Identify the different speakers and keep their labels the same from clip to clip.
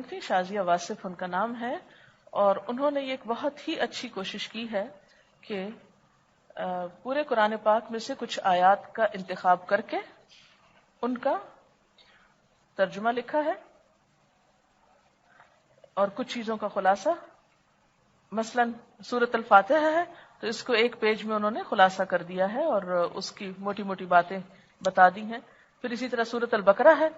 Speaker 1: تھی شازیہ واصف ان کا نام ہے، اور انہوں نے یہ ایک بہت ہی اچھی کوشش کی ہے کہ پورے قرآن پاک میں سے کچھ آیات کا انتخاب کر کے ان کا ترجمہ لکھا ہے اور کچھ چیزوں کا خلاصہ. مثلا سورۃ الفاتحہ ہے تو اس کو ایک پیج میں انہوں نے خلاصہ کر دیا ہے اور اس کی موٹی موٹی باتیں بتا دی ہیں. پھر اسی طرح سورۃ البقرہ ہے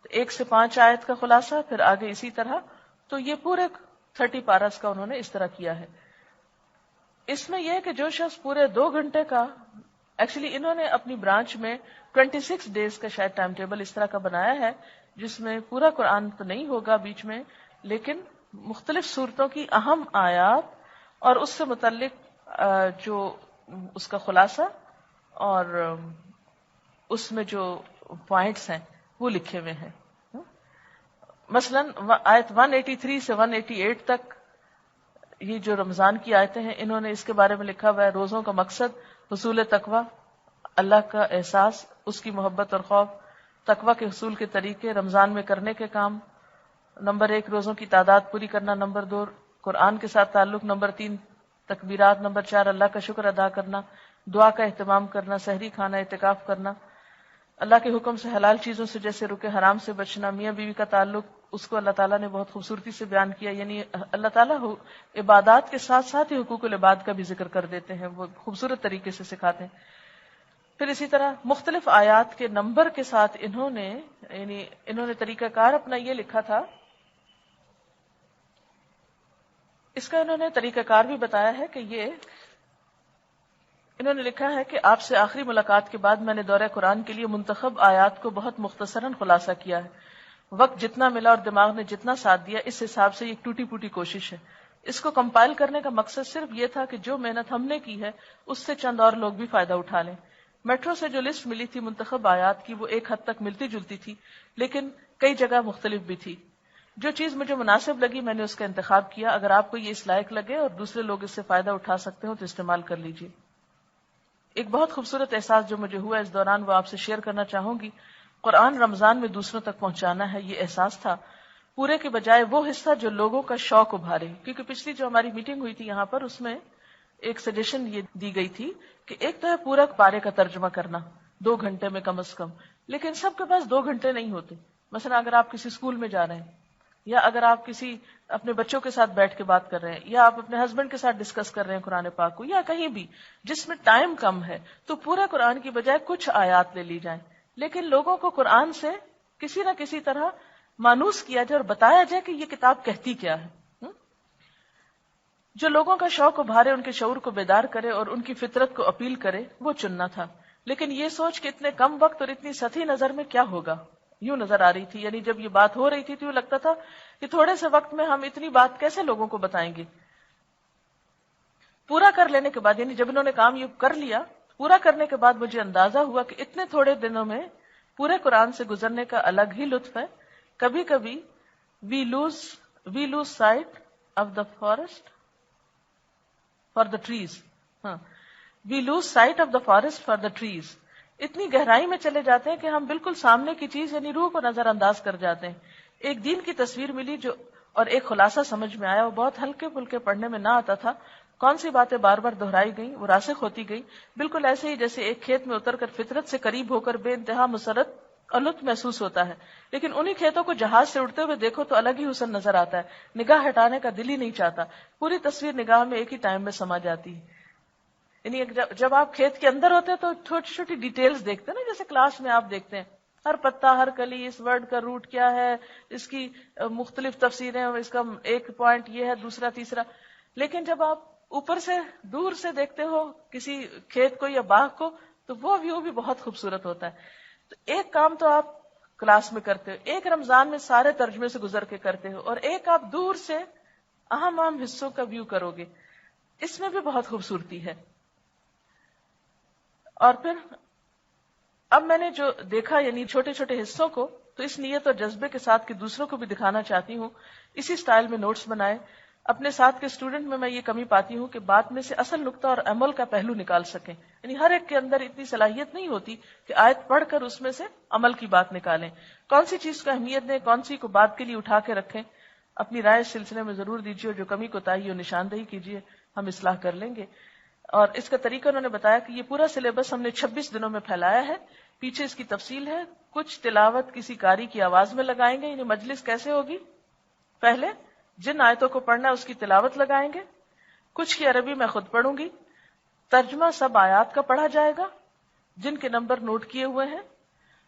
Speaker 1: تو 1 سے 5 آیت کا خلاصہ، پھر آگے اسی طرح. تو یہ پورے 30 پاراس کا انہوں نے اس طرح کیا ہے. اس میں یہ ہے کہ جو شخص پورے 2 گھنٹے کا، ایکچولی انہوں نے اپنی برانچ میں 26 ڈیز کا شاید ٹائم ٹیبل اس طرح کا بنایا ہے جس میں پورا قرآن تو نہیں ہوگا بیچ میں، لیکن مختلف صورتوں کی اہم آیات اور اس سے متعلق جو اس کا خلاصہ اور اس میں جو پوائنٹس ہیں وہ لکھے ہوئے ہیں. مثلا آیت 183 سے 188 تک یہ جو رمضان کی آیتیں ہیں انہوں نے اس کے بارے میں لکھا ہوا ہے. روزوں کا مقصد حصول تقوی، اللہ کا احساس، اس کی محبت اور خوف، تقوی کے حصول کے طریقے، رمضان میں کرنے کے کام. نمبر 1 روزوں کی تعداد پوری کرنا. نمبر 2 قرآن کے ساتھ تعلق. نمبر 3 تکبیرات. نمبر 4 اللہ کا شکر ادا کرنا، دعا کا اہتمام کرنا، سحری کھانا، اعتکاف کرنا. اللہ کے حکم سے حلال چیزوں سے جیسے رکے حرام سے بچنا. میاں بیوی کا تعلق، اس کو اللہ تعالیٰ نے بہت خوبصورتی سے بیان کیا، یعنی اللہ تعالیٰ عبادات کے ساتھ ساتھ ہی حقوق العباد کا بھی ذکر کر دیتے ہیں، وہ خوبصورت طریقے سے سکھاتے ہیں. پھر اسی طرح مختلف آیات کے نمبر کے ساتھ انہوں نے طریقہ کار اپنا یہ لکھا تھا. اس کا انہوں نے طریقہ کار بھی بتایا ہے کہ انہوں نے لکھا ہے کہ آپ سے آخری ملاقات کے بعد میں نے دورہ قرآن کے لیے منتخب آیات کو بہت مختصراً خلاصہ کیا ہے. وقت جتنا ملا اور دماغ نے جتنا ساتھ دیا اس حساب سے یہ ٹوٹی پوٹی کوشش ہے. اس کو کمپائل کرنے کا مقصد صرف یہ تھا کہ جو محنت ہم نے کی ہے اس سے چند اور لوگ بھی فائدہ اٹھا لیں. میٹرو سے جو لسٹ ملی تھی منتخب آیات کی وہ ایک حد تک ملتی جلتی تھی لیکن کئی جگہ مختلف بھی تھی. جو چیز مجھے مناسب لگی میں نے اس کا انتخاب کیا. اگر آپ کو یہ اس لائق لگے اور دوسرے لوگ اس سے فائدہ اٹھا سکتے ہو تو استعمال کر لیجیے. ایک بہت خوبصورت احساس جو مجھے ہوا اس دوران وہ آپ سے شیئر کرنا چاہوں گی. قرآن رمضان میں دوسروں تک پہنچانا ہے، یہ احساس تھا پورے کے بجائے وہ حصہ جو لوگوں کا شوق ابھارے. کیونکہ پچھلی جو ہماری میٹنگ ہوئی تھی یہاں پر اس میں ایک سجیشن یہ دی گئی تھی کہ ایک تو ہے پورا پارے کا ترجمہ کرنا 2 گھنٹے میں کم از کم، لیکن سب کے پاس 2 گھنٹے نہیں ہوتے. مثلا اگر آپ کسی اسکول میں جا رہے ہیں یا اگر آپ کسی اپنے بچوں کے ساتھ بیٹھ کے بات کر رہے ہیں یا آپ اپنے ہسبینڈ کے ساتھ ڈسکس کر رہے ہیں قرآن پاک کو یا کہیں بھی جس میں ٹائم کم ہے تو پورا قرآن کی بجائے کچھ آیات لے لی جائیں. لیکن لوگوں کو قرآن سے کسی نہ کسی طرح مانوس کیا جائے اور بتایا جائے کہ یہ کتاب کہتی کیا ہے. جو لوگوں کا شوق ابھارے، ان کے شعور کو بیدار کرے اور ان کی فطرت کو اپیل کرے وہ چننا تھا. لیکن یہ سوچ کہ اتنے کم وقت اور اتنی سطحی نظر میں کیا ہوگا یوں نظر آ رہی تھی. یعنی جب یہ بات ہو رہی تھی تو لگتا تھا کہ تھوڑے سے وقت میں ہم اتنی بات کیسے لوگوں کو بتائیں گے. پورا کر لینے کے بعد یعنی جب انہوں نے کام یہ کر لیا، پورا کرنے کے بعد مجھے اندازہ ہوا کہ اتنے تھوڑے دنوں میں پورے قرآن سے گزرنے کا الگ ہی لطف ہے. کبھی کبھی we lose sight of the forest for the trees. We lose sight of the forest for the trees. اتنی گہرائی میں چلے جاتے ہیں کہ ہم بالکل سامنے کی چیز یعنی روح کو نظر انداز کر جاتے ہیں. ایک دین کی تصویر ملی جو اور ایک خلاصہ سمجھ میں آیا. وہ بہت ہلکے پھلکے پڑھنے میں نہ آتا تھا. کون سی باتیں بار بار دہرائی گئیں وہ راسخ ہوتی گئی. بالکل ایسے ہی جیسے ایک کھیت میں اتر کر فطرت سے قریب ہو کر بے انتہا مسرت اور لطف محسوس ہوتا ہے، لیکن انہی کھیتوں کو جہاز سے اڑتے ہوئے دیکھو تو الگ ہی حسن نظر آتا ہے. نگاہ ہٹانے کا دل ہی نہیں چاہتا. پوری تصویر نگاہ میں ایک ہی ٹائم میں سما جاتی ہے. یعنی جب آپ کھیت کے اندر ہوتے ہیں تو چھوٹی چھوٹی ڈیٹیلز دیکھتے ہیں نا، جیسے کلاس میں آپ دیکھتے ہیں ہر پتا ہر کلی، اس ورڈ کا روٹ کیا ہے، اس کی مختلف تفسیریں، اس کا ایک پوائنٹ یہ ہے دوسرا تیسرا. لیکن جب آپ اوپر سے دور سے دیکھتے ہو کسی کھیت کو یا باغ کو تو وہ ویو بھی بہت خوبصورت ہوتا ہے. تو ایک کام تو آپ کلاس میں کرتے ہو، ایک رمضان میں سارے ترجمے سے گزر کے کرتے ہو، اور ایک آپ دور سے اہم اہم حصوں کا ویو کرو گے. اس میں بھی بہت خوبصورتی ہے. اور پھر اب میں نے جو دیکھا یعنی چھوٹے چھوٹے حصوں کو تو اس نیت اور جذبے کے ساتھ کہ دوسروں کو بھی دکھانا چاہتی ہوں اسی سٹائل میں نوٹس بنائے. اپنے ساتھ کے اسٹوڈنٹ میں یہ کمی پاتی ہوں کہ بات میں سے اصل نقطہ اور عمل کا پہلو نکال سکیں. یعنی ہر ایک کے اندر اتنی صلاحیت نہیں ہوتی کہ آیت پڑھ کر اس میں سے عمل کی بات نکالیں. کون سی چیز کو اہمیت دیں، کون سی کو بات کے لیے اٹھا کے رکھیں. اپنی رائے اس سلسلے میں ضرور دیجیے اور جو کمی کوتاہی ہو نشاندہی کیجیے، ہم اصلاح کر لیں گے. اور اس کا طریقہ انہوں نے بتایا کہ یہ پورا سلیبس ہم نے 26 دنوں میں پھیلایا ہے. پیچھے اس کی تفصیل ہے. کچھ تلاوت کسی قاری کی آواز میں لگائیں گے، یعنی مجلس کیسے ہوگی، پہلے جن آیتوں کو پڑھنا ہے اس کی تلاوت لگائیں گے، کچھ کی عربی میں خود پڑھوں گی، ترجمہ سب آیات کا پڑھا جائے گا جن کے نمبر نوٹ کیے ہوئے ہیں،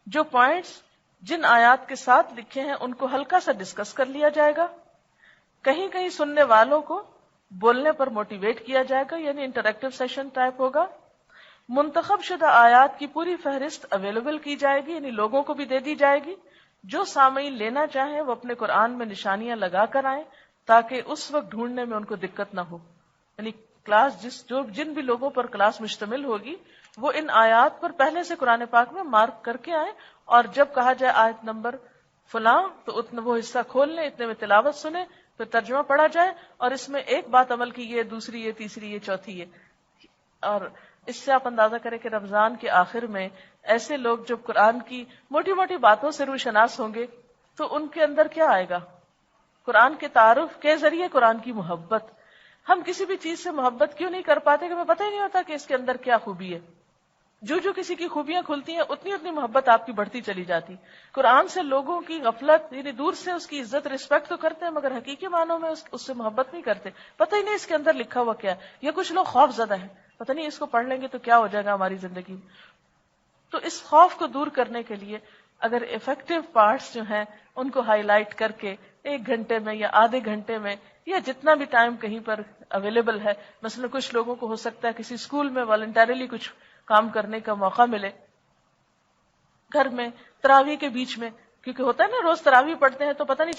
Speaker 1: جو پوائنٹس جن آیات کے ساتھ لکھے ہیں ان کو ہلکا سا ڈسکس کر لیا جائے گا، کہیں کہیں سننے والوں کو بولنے پر موٹیویٹ کیا جائے گا، یعنی انٹریکٹیو سیشن ٹائپ ہوگا. منتخب شدہ آیات کی پوری فہرست اویلیبل کی جائے گی، یعنی لوگوں کو بھی دے دی جائے گی. جو سامعین لینا چاہیں وہ اپنے قرآن میں نشانیاں لگا کر آئیں تاکہ اس وقت ڈھونڈنے میں ان کو دقت نہ ہو. یعنی کلاس جن بھی لوگوں پر کلاس مشتمل ہوگی وہ ان آیات پر پہلے سے قرآن پاک میں مارک کر کے آئیں، اور جب کہا جائے آیت نمبر فلاں تو اتنا وہ حصہ کھول لیں، اتنے میں تلاوت سنیں، پھر ترجمہ پڑھا جائے، اور اس میں ایک بات عمل کی، یہ دوسری، یہ تیسری، یہ چوتھی، یہ. اور اس سے آپ اندازہ کریں کہ رمضان کے آخر میں ایسے لوگ جب قرآن کی موٹی موٹی باتوں سے روشناس ہوں گے تو ان کے اندر کیا آئے گا، قرآن کے تعارف کے ذریعے قرآن کی محبت. ہم کسی بھی چیز سے محبت کیوں نہیں کر پاتے کہ ہمیں پتہ ہی نہیں ہوتا کہ اس کے اندر کیا خوبی ہے. جو کسی کی خوبیاں کھلتی ہیں اتنی اتنی محبت آپ کی بڑھتی چلی جاتی. قرآن سے لوگوں کی غفلت، یعنی دور سے اس کی عزت رسپیکٹ تو کرتے ہیں مگر حقیقی معنوں میں اس سے محبت نہیں کرتے. پتہ ہی نہیں اس کے اندر لکھا ہوا کیا ہے. یا کچھ لوگ خوف زدہ ہیں، پتہ نہیں اس کو پڑھ لیں گے تو کیا ہو جائے گا ہماری زندگی میں. تو اس خوف کو دور کرنے کے لیے اگر افیکٹو پارٹس جو ہیں ان کو ہائی لائٹ کر کے 1 گھنٹے میں یا آدھے گھنٹے میں یا جتنا بھی ٹائم کہیں پر اویلیبل ہے، مثلا کچھ لوگوں کو ہو سکتا ہے کسی اسکول میں والنٹریلی کچھ کام کرنے کا موقع ملے، گھر میں تراویح کے بیچ میں، کیونکہ ہوتا ہے نا روز تراویح پڑھتے ہیں تو پتہ نہیں